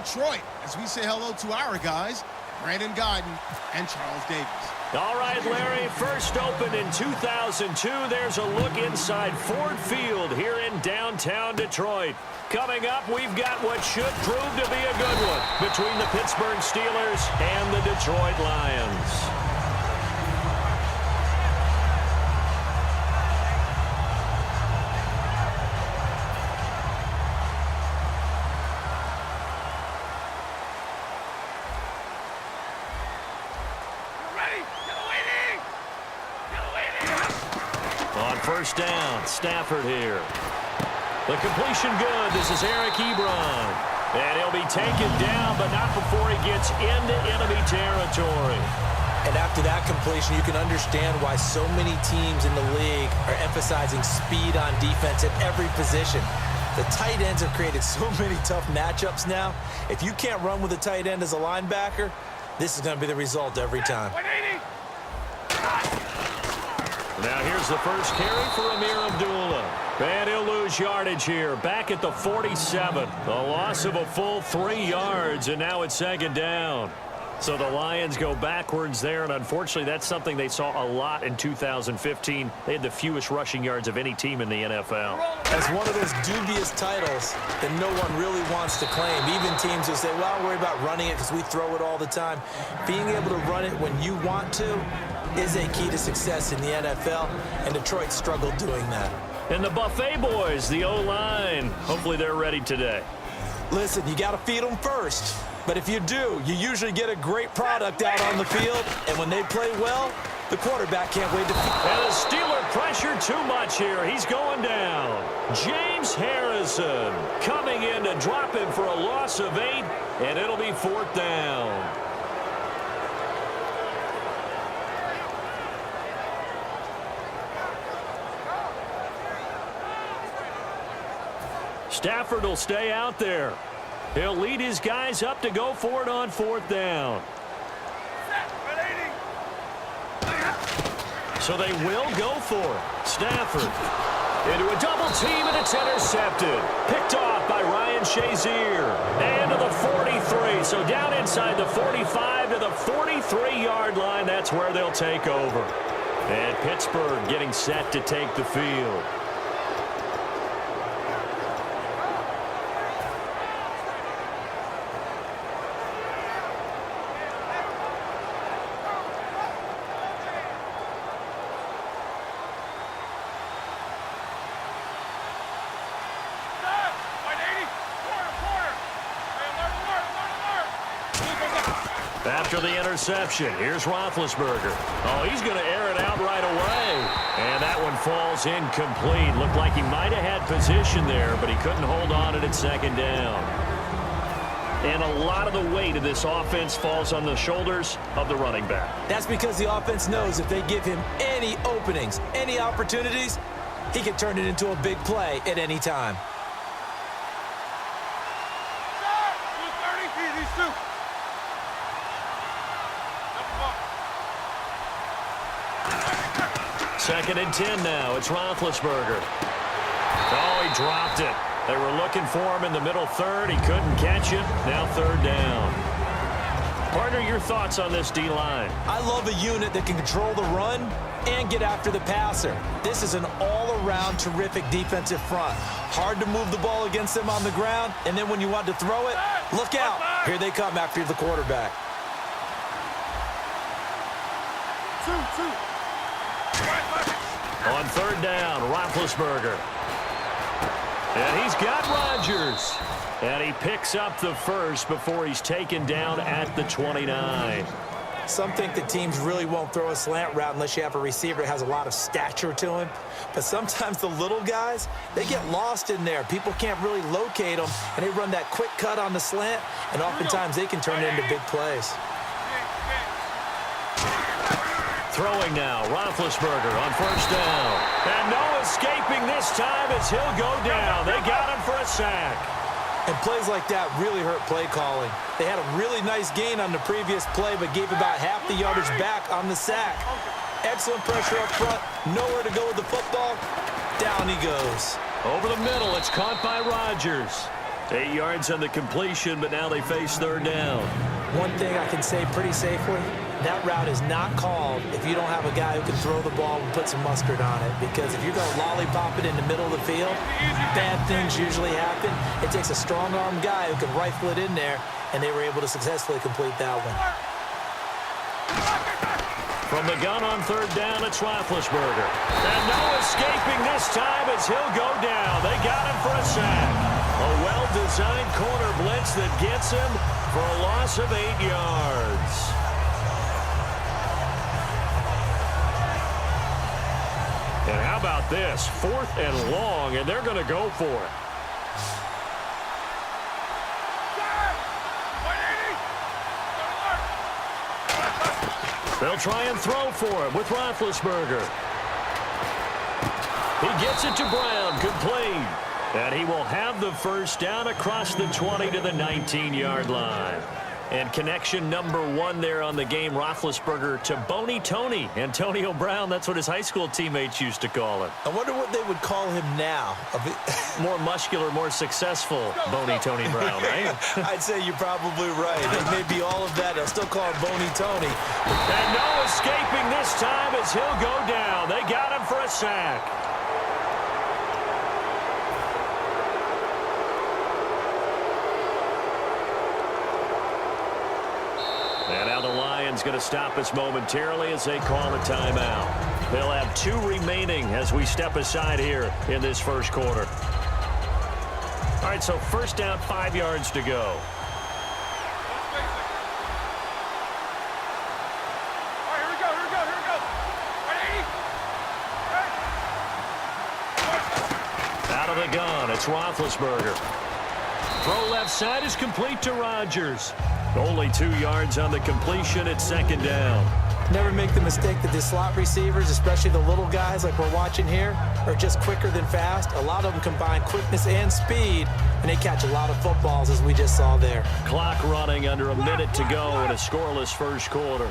Detroit as we say hello to our guys, Brandon Guyton and Charles Davis. All right, Larry, first opened in 2002. There's a look inside Ford Field here in downtown Detroit. Coming up, we've got what should prove to be a good one between the Pittsburgh Steelers and the Detroit Lions. On first down, Stafford here. The completion good. This is Eric Ebron. And he'll be taken down, but not before he gets into enemy territory. And after that completion, you can understand why so many teams in the league are emphasizing speed on defense at every position. The tight ends have created so many tough matchups now. If you can't run with a tight end as a linebacker, this is going to be the result every time. Now here's the first carry for Amir Abdullah. And he'll lose yardage here, back at the 47. A loss of a full 3 yards, and now it's second down. So the Lions go backwards there, and unfortunately that's something they saw a lot in 2015. They had the fewest rushing yards of any team in the NFL. That's one of those dubious titles that no one really wants to claim. Even teams will say, well, I'll worry about running it because we throw it all the time. Being able to run it when you want to is a key to success in the NFL, and Detroit struggled doing that. And the Buffet boys, the O-line, hopefully they're ready today. Listen, you got to feed them first. But if you do, you usually get a great product out on the field, and when they play well, the quarterback can't wait to feed. And the Steeler pressure too much here. He's going down. James Harrison coming in to drop him for a loss of 8, and it'll be fourth down. Stafford will stay out there. He'll lead his guys up to go for it on fourth down. So they will go for it. Stafford into a double team, and it's intercepted. Picked off by Ryan Shazier. And to the 43. So down inside the 45 to the 43-yard line. That's where they'll take over. And Pittsburgh getting set to take the field. After the interception, here's Roethlisberger. Oh, he's going to air it out right away. And that one falls incomplete. Looked like he might have had position there, but he couldn't hold on it at second down. And a lot of the weight of this offense falls on the shoulders of the running back. That's because the offense knows if they give him any openings, any opportunities, he can turn it into a big play at any time. Second and 10 now. It's Roethlisberger. Oh, he dropped it. They were looking for him in the middle third. He couldn't catch it. Now third down. Partner, your thoughts on this D-line? I love a unit that can control the run and get after the passer. This is an all-around terrific defensive front. Hard to move the ball against them on the ground, and then when you want to throw it, look out. Here they come after the quarterback. On third down, Roethlisberger. And he's got Rodgers. And he picks up the first before he's taken down at the 29. Some think that teams really won't throw a slant route unless you have a receiver that has a lot of stature to him. But sometimes the little guys, they get lost in there. People can't really locate them, and they run that quick cut on the slant, and oftentimes they can turn it into big plays. Throwing now, Roethlisberger on first down. And no escaping this time as he'll go down. They got him for a sack. And plays like that really hurt play calling. They had a really nice gain on the previous play, but gave about half the yardage back on the sack. Excellent pressure up front. Nowhere to go with the football. Down he goes. Over the middle, it's caught by Rodgers. 8 yards on the completion, but now they face third down. One thing I can say pretty safely, that route is not called if you don't have a guy who can throw the ball and put some mustard on it. Because if you're going to lollipop it in the middle of the field, bad things usually happen. It takes a strong-arm guy who can rifle it in there, and they were able to successfully complete that one. From the gun on third down, it's Roethlisberger. And no escaping this time as he'll go down. They got him for a sack. A well-designed corner blitz that gets him for a loss of 8 yards. And how about this? 4th and long, and they're going to go for it. They'll try and throw for him with Roethlisberger. He gets it to Brown, complete. And he will have the first down across the 20 to the 19-yard line. And connection number 1 there on the game, Roethlisberger to Boney Tony. Antonio Brown, that's what his high school teammates used to call him. I wonder what they would call him now. More muscular, more successful Boney Tony Brown, right? I'd say you're probably right. It may be all of that. They'll still call him Boney Tony. And no escaping this time as he'll go down. They got him for a sack. And now the Lions going to stop us momentarily as they call a timeout. They'll have 2 remaining as we step aside here in this first quarter. All right, so first down, 5 yards to go. Out of the gun, it's Roethlisberger. Throw left side is complete to Rodgers. Only 2 yards on the completion at second down. Never make the mistake that the slot receivers, especially the little guys like we're watching here, are just quicker than fast. A lot of them combine quickness and speed, and they catch a lot of footballs, as we just saw there. Clock running under a minute to go in a scoreless first quarter.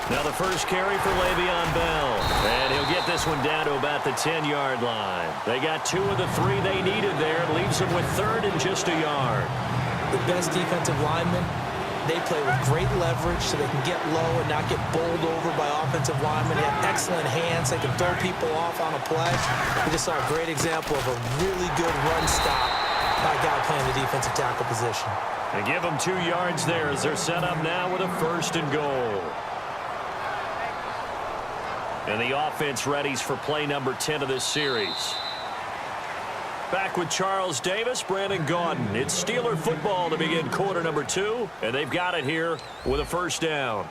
Now the first carry for Le'Veon Bell. And he'll get this one down to about the 10-yard line. They got 2 of the 3 they needed there. It leaves them with 3rd and just a yard. The best defensive linemen, they play with great leverage so they can get low and not get bowled over by offensive linemen. They have excellent hands. They can throw people off on a play. We just saw a great example of a really good run stop by a guy playing the defensive tackle position. They give them 2 yards there as they're set up now with a 1st and goal. And the offense readies for play number 10 of this series. Back with Charles Davis, Brandon Gaudin. It's Steeler football to begin quarter number 2, and they've got it here with a first down.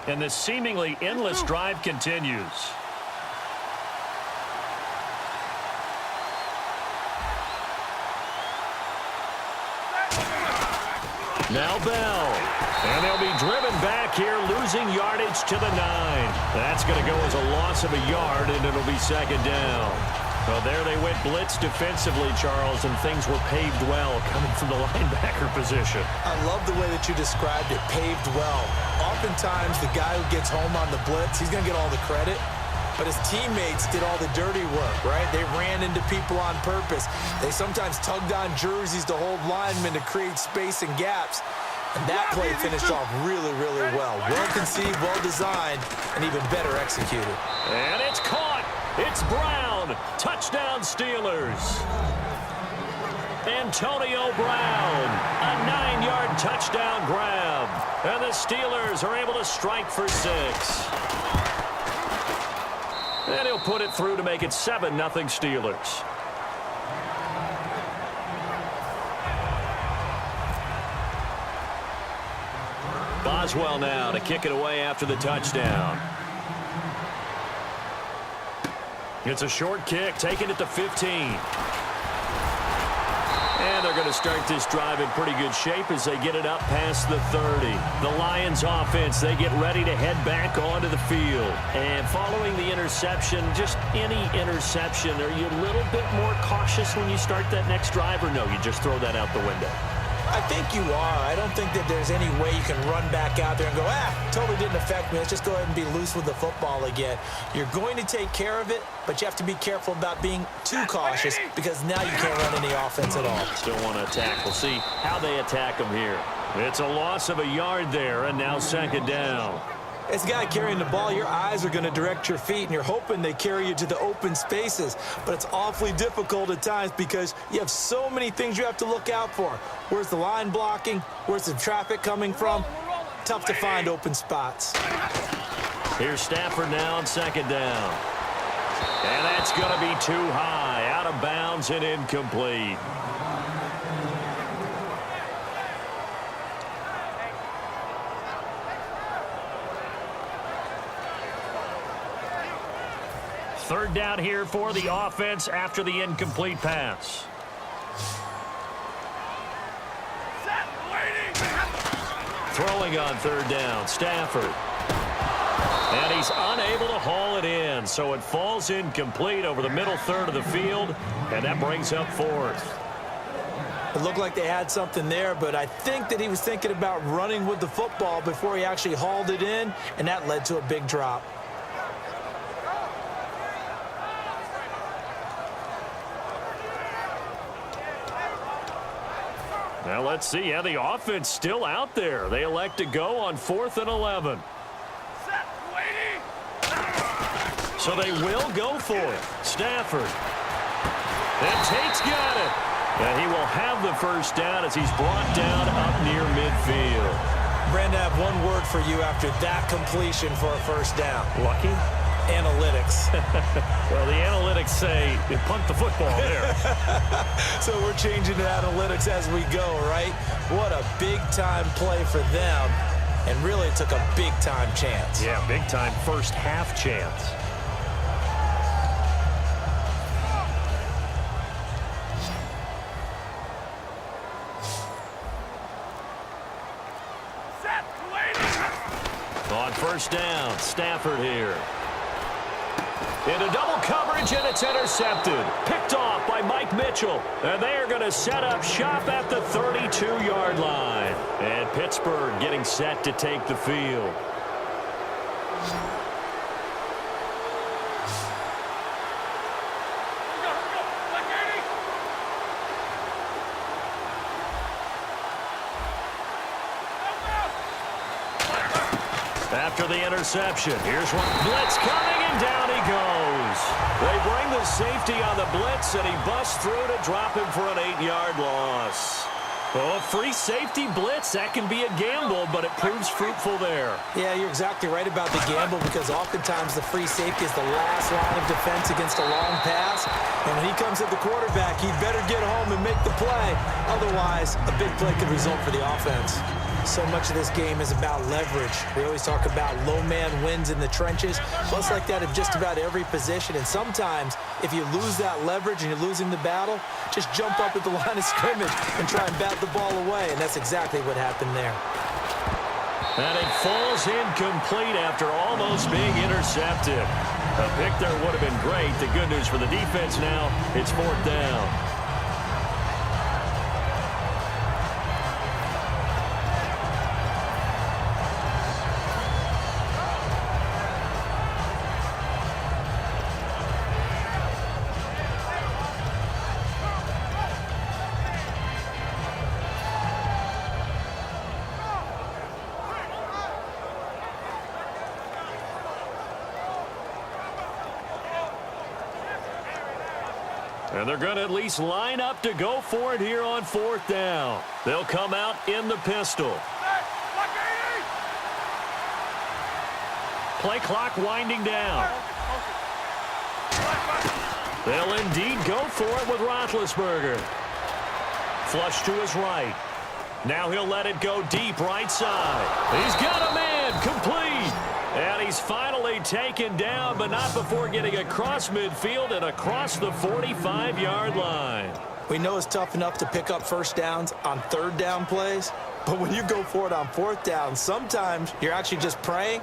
And this seemingly endless drive continues. Now Bell. And they'll be driven back here, losing yardage to the 9. That's going to go as a loss of a yard, and it'll be second down. Well, there they went blitz defensively, Charles, and things were paved well coming from the linebacker position. I love the way that you described it, paved well. Oftentimes, the guy who gets home on the blitz, he's going to get all the credit. But his teammates did all the dirty work, right? They ran into people on purpose. They sometimes tugged on jerseys to hold linemen to create space and gaps. And that play finished off really, really well. Well-conceived, well-designed, and even better executed. And it's caught. It's Brown. Touchdown, Steelers. Antonio Brown. A 9-yard touchdown grab. And the Steelers are able to strike for 6. And he'll put it through to make it 7-0 Steelers. Boswell now to kick it away after the touchdown. It's a short kick, taking it to 15. And they're going going to start this drive in pretty good shape as they get it up past the 30. The Lions offense, they get ready to head back onto the field. And following the interception, just any interception, are you a little bit more cautious when you start that next drive, or no, you just throw that out the window? I think you are. I don't think that there's any way you can run back out there and go, totally didn't affect me. Let's just go ahead and be loose with the football again. You're going to take care of it, but you have to be careful about being too cautious because now you can't run any offense at all. Still want to attack. We'll see how they attack them here. It's a loss of a yard there, and now second down. As a guy carrying the ball, your eyes are going to direct your feet, and you're hoping they carry you to the open spaces. But it's awfully difficult at times because you have so many things you have to look out for. Where's the line blocking? Where's the traffic coming from? Tough to find open spots. Here's Stafford now on second down. And that's going to be too high, out of bounds and incomplete. Third down here for the offense after the incomplete pass. Throwing on third down, Stafford. And he's unable to haul it in, so it falls incomplete over the middle third of the field, and that brings up fourth. It looked like they had something there, but I think that he was thinking about running with the football before he actually hauled it in, and that led to a big drop. Now let's see how the offense still out there. They elect to go on 4th and 11. So they will go for it. Stafford. And Tate's got it. And he will have the first down as he's brought down up near midfield. Brandon, I have one word for you after that completion for a first down. Lucky? Analytics. Well, the analytics say you punt the football there. So we're changing to analytics as we go, right? What a big-time play for them. And really took a big-time chance. Yeah, big-time first half chance. On first down, Stafford here. Into double coverage, and it's intercepted. Picked off by Mike Mitchell. And they are going to set up shop at the 32-yard line. And Pittsburgh getting set to take the field. After the interception, here's one. Blitz coming, and down he goes. They bring the safety on the blitz, and he busts through to drop him for an 8-yard loss. Oh, free safety blitz, that can be a gamble, but it proves fruitful there. Yeah, you're exactly right about the gamble because oftentimes the free safety is the last line of defense against a long pass. And when he comes at the quarterback, he'd better get home and make the play. Otherwise, a big play could result for the offense. So much of this game is about leverage. We always talk about low man wins in the trenches. Well, it's like that at just about every position. And sometimes, if you lose that leverage and you're losing the battle, just jump up at the line of scrimmage and try and bat the ball away. And that's exactly what happened there. And it falls incomplete after almost being intercepted. A pick there would have been great. The good news for the defense now, it's 4th down. And they're going to at least line up to go for it here on 4th down. They'll come out in the pistol. Play clock winding down. They'll indeed go for it with Roethlisberger. Flush to his right. Now he'll let it go deep right side. He's got a man complete. And he's finally taken down, but not before getting across midfield and across the 45-yard line. We know it's tough enough to pick up first downs on third down plays, but when you go for it on fourth down, sometimes you're actually just praying,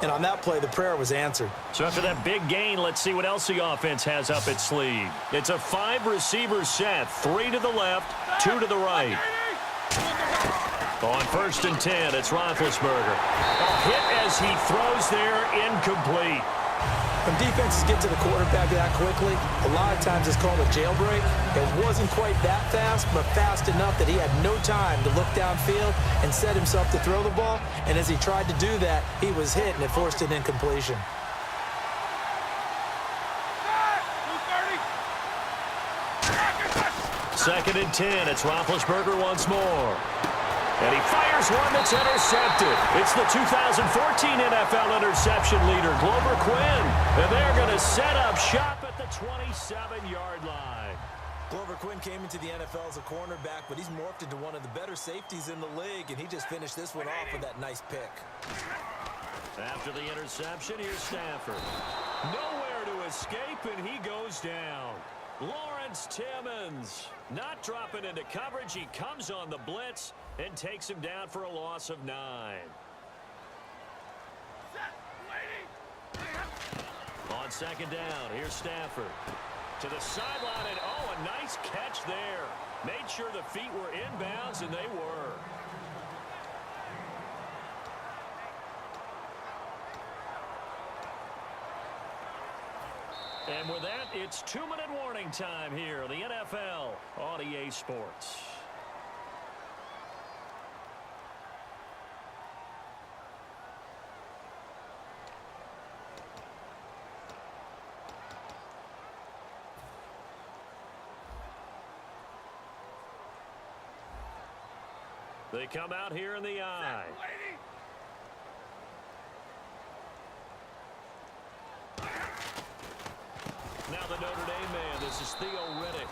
and on that play, the prayer was answered. So after that big gain, let's see what else the offense has up its sleeve. It's a 5-receiver set, 3 to the left, 2 to the right. On 1st and 10, it's Roethlisberger. A hit as he throws there, incomplete. When defenses get to the quarterback that quickly, a lot of times it's called a jailbreak. It wasn't quite that fast, but fast enough that he had no time to look downfield and set himself to throw the ball. And as he tried to do that, he was hit, and it forced an incompletion. Second and 10, it's Roethlisberger once more. And he fires one that's intercepted. It's the 2014 NFL interception leader, Glover Quinn. And they're going to set up shop at the 27-yard line. Glover Quinn came into the NFL as a cornerback, but he's morphed into one of the better safeties in the league, and he just finished this one off with that nice pick. After the interception, here's Stafford. Nowhere to escape, and he goes down. Lawrence Timmons not dropping into coverage. He comes on the blitz and takes him down for a loss of 9. On second down, here's Stafford. To the sideline, and oh, a nice catch there. Made sure the feet were inbounds, and they were. And with that, it's 2-minute warning time here in the NFL on EA Sports. They come out here in the eye. Now the Notre Dame man, this is Theo Riddick.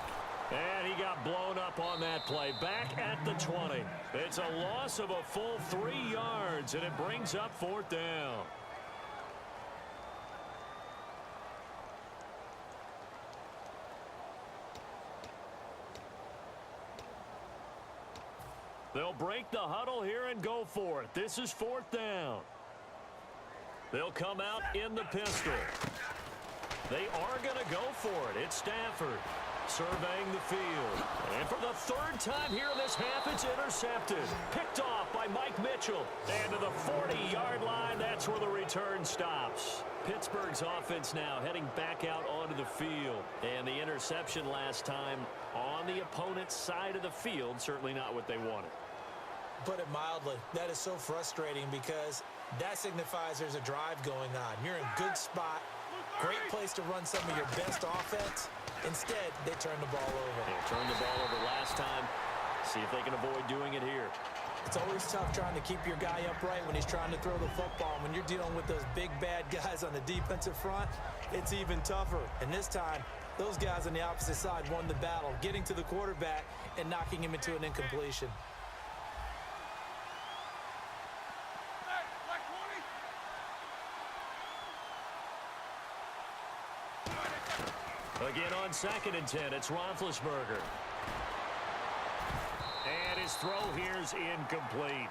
And he got blown up on that play. Back at the 20. It's a loss of a full 3 yards, and it brings up 4th down. They'll break the huddle here and go for it. This is 4th down. They'll come out in the pistol. They are going to go for it. It's Stafford surveying the field. And for the 3rd time here in this half, it's intercepted. Picked off by Mike Mitchell. And to the 40-yard line, that's where the return stops. Pittsburgh's offense now heading back out onto the field. And the interception last time on the opponent's side of the field, certainly not what they wanted. Put it mildly, that is so frustrating because that signifies there's a drive going on. You're in a good spot. Great place to run some of your best offense. Instead, they turn the ball over. They turned the ball over last time. See if they can avoid doing it here. It's always tough trying to keep your guy upright when he's trying to throw the football. When you're dealing with those big, bad guys on the defensive front, it's even tougher. And this time, those guys on the opposite side won the battle, getting to the quarterback and knocking him into an incompletion. Again on 2nd and 10, it's Roethlisberger. And his throw here's incomplete.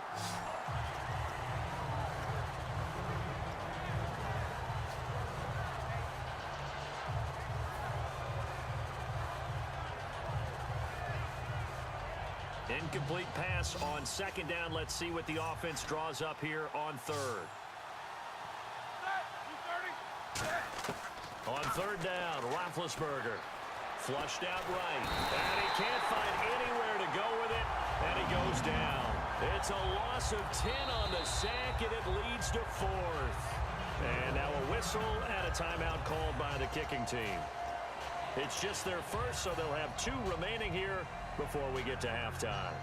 Incomplete pass on 2nd down. Let's see what the offense draws up here on 3rd. On 3rd down, Roethlisberger flushed out right. And he can't find anywhere to go with it, and he goes down. It's a loss of 10 on the sack, and it leads to 4th. And now a whistle and a timeout called by the kicking team. It's just their first, so they'll have 2 remaining here before we get to halftime.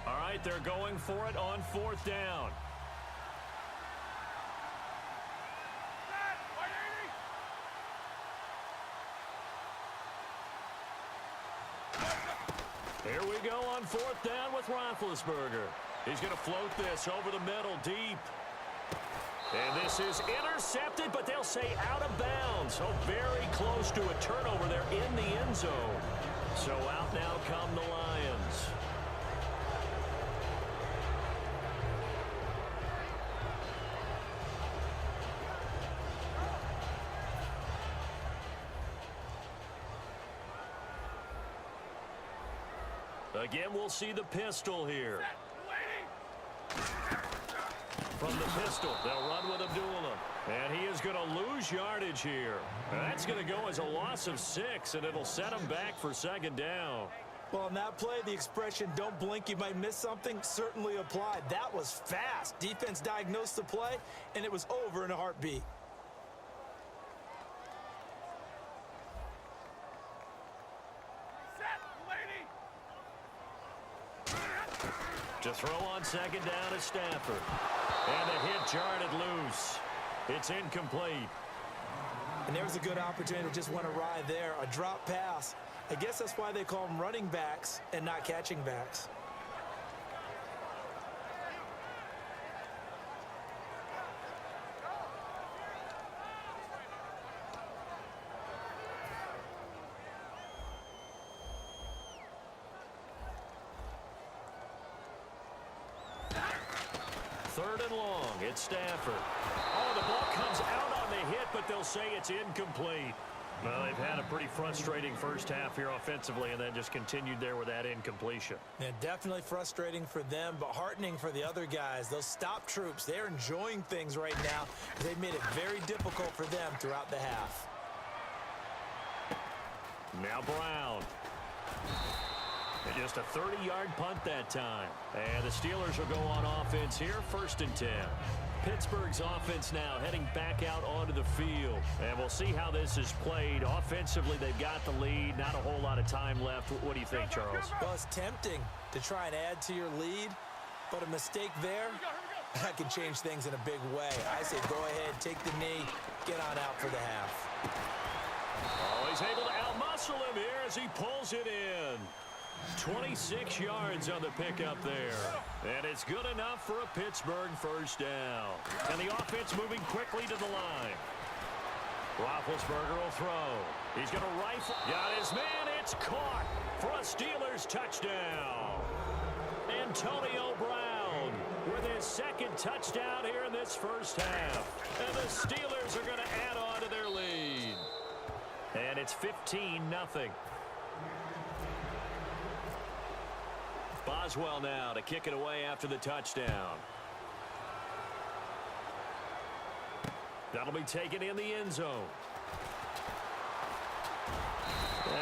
All right, they're going for it on 4th down. Here we go on 4th down with Roethlisberger. He's going to float this over the middle deep. And this is intercepted, but they'll say out of bounds. So very close to a turnover there in the end zone. So out now come the Lions. Again, we'll see the pistol here. From the pistol, they'll run with Abdullah. And he is going to lose yardage here. And that's going to go as a loss of 6, and it'll set him back for second down. Well, on that play, the expression, don't blink, you might miss something, certainly applied. That was fast. Defense diagnosed the play, and it was over in a heartbeat. To throw on second down is Stafford. And the hit jarred loose. It's incomplete. And there's a good opportunity to just went awry there. A drop pass. I guess that's why they call them running backs and not catching backs. Third and long. It's Stafford. Oh, the ball comes out on the hit, but they'll say it's incomplete. Well, they've had a pretty frustrating first half here offensively and then just continued there with that incompletion. Yeah, definitely frustrating for them, but heartening for the other guys. Those stop troops, they're enjoying things right now. They've made it very difficult for them throughout the half. Now Brown. And just a 30-yard punt that time. And the Steelers will go on offense here, 1st and 10. Pittsburgh's offense now heading back out onto the field. And we'll see how this is played. Offensively, they've got the lead. Not a whole lot of time left. What do you think, Charles? Well, it's tempting to try and add to your lead, but a mistake there, that can change things in a big way. I say go ahead, take the knee, get on out for the half. Oh, he's able to outmuscle him here as he pulls it in. 26 yards on the pickup there. And it's good enough for a Pittsburgh first down. And the offense moving quickly to the line. Roethlisberger will throw. He's going to rifle. Got his man. It's caught for a Steelers touchdown. Antonio Brown with his 2nd touchdown here in this first half. And the Steelers are going to add on to their lead. And it's 15-0. Boswell now to kick it away after the touchdown. That'll be taken in the end zone.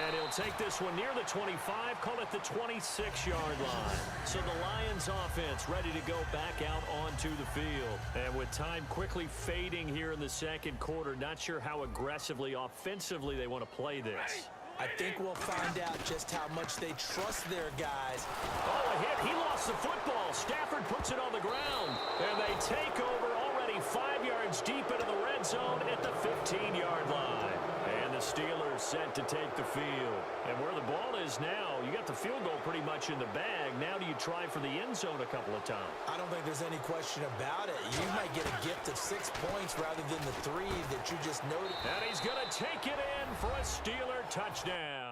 And he'll take this one near the 25, call it the 26-yard line. So the Lions offense ready to go back out onto the field. And with time quickly fading here in the second quarter, not sure how aggressively, offensively they want to play this. I think we'll find out just how much they trust their guys. Oh, a hit. He lost the football. Stafford puts it on the ground. And they take over already 5 yards deep into the red zone at the 15-yard line. And the Steelers set to take the field. And where the ball is now, you got the field goal pretty much in the bag. Now do you try for the end zone a couple of times? I don't think there's any question about it. You might get a gift of 6 points rather than the 3 that you just noted. And he's going to take it in for a Steeler touchdown.